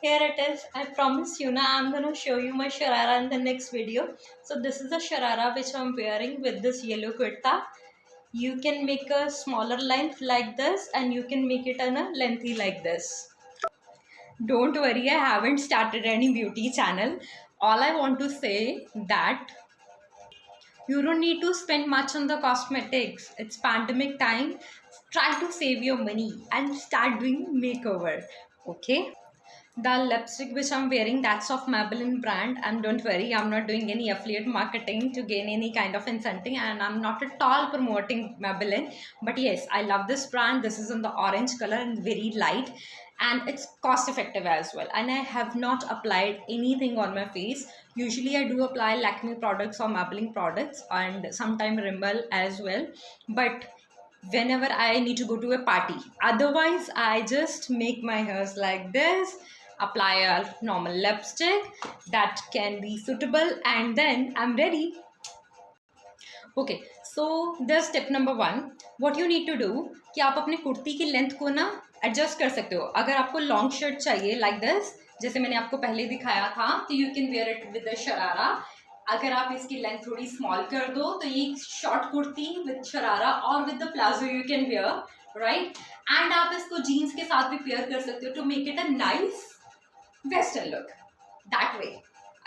Here it is. I promise you now I'm gonna show you my sharara in the next video. So this is the sharara which I'm wearing with this yellow kurta. You can make a smaller length like this and you can make it in a lengthy like this. Don't worry, I haven't started any beauty channel. All I want to say that you don't need to spend much on the cosmetics. It's pandemic time. Try to save your money and start doing makeover. Okay? The lipstick which I'm wearing, that's of Maybelline brand. And don't worry, I'm not doing any affiliate marketing to gain any kind of incentive, and I'm not at all promoting Maybelline. But yes, I love this brand. This is in the orange color and very light, and it's cost effective as well. And I have not applied anything on my face. Usually I do apply Lakme products or Maybelline products and sometimes Rimmel as well. But whenever I need to go to a party, otherwise I just make my hairs like this, apply a normal lipstick that can be suitable, and then I'm ready. Okay, so there's step number 1. What you need to do कि आप अपने कुर्ती की length को ना adjust कर सकते हो. अगर आपको लॉन्ग शर्ट चाहिए लाइक दिस, जैसे मैंने आपको पहले दिखाया था, तो you can wear it with the sharara. अगर आप इसकी लेंथ थोड़ी स्मॉल कर दो तो ये शॉर्ट कुर्ती विद शरारा और with the palazzo you can wear, right. And आप इसको जीन्स के साथ भी पेयर कर सकते हो to make it a nice western look that way.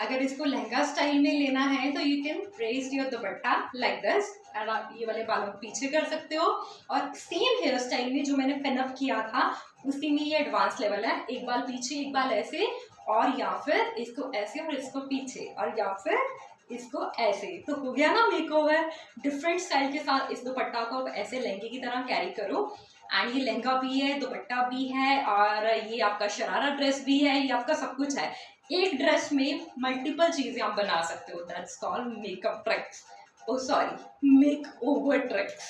अगर इसको लहंगा स्टाइल में लेना है तो you can raise your dupatta like this and आप ये वाले बालों को पीछे कर सकते हो. और सेम हेयर स्टाइल में जो मैंने पिन अप किया था उसी में ये एडवांस लेवल है. एक बाल पीछे, एक बाल ऐसे, और या फिर इसको ऐसे और इसको पीछे, और या फिर इसको ऐसे. तो हो गया ना मेकओवर. डिफरेंट स्टाइल के साथ इस दुपट्टा को ऐसे लहंगे की तरह कैरी करो. एंड ये लहंगा भी है, दुपट्टा भी है, और ये आपका शरारा ड्रेस भी है, ये आपका सब कुछ है. एक ड्रेस में मल्टीपल चीजें आप बना सकते हो. That's called makeup tricks. Oh sorry, makeover tricks.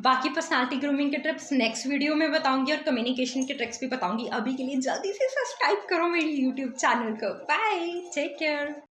बाकी पर्सनालिटी ग्रूमिंग के टिप्स नेक्स्ट वीडियो में बताऊंगी और कम्युनिकेशन के ट्रिक्स भी बताऊंगी. अभी के लिए जल्दी से सब्सक्राइब करो मेरी यूट्यूब चैनल को. Bye, take care.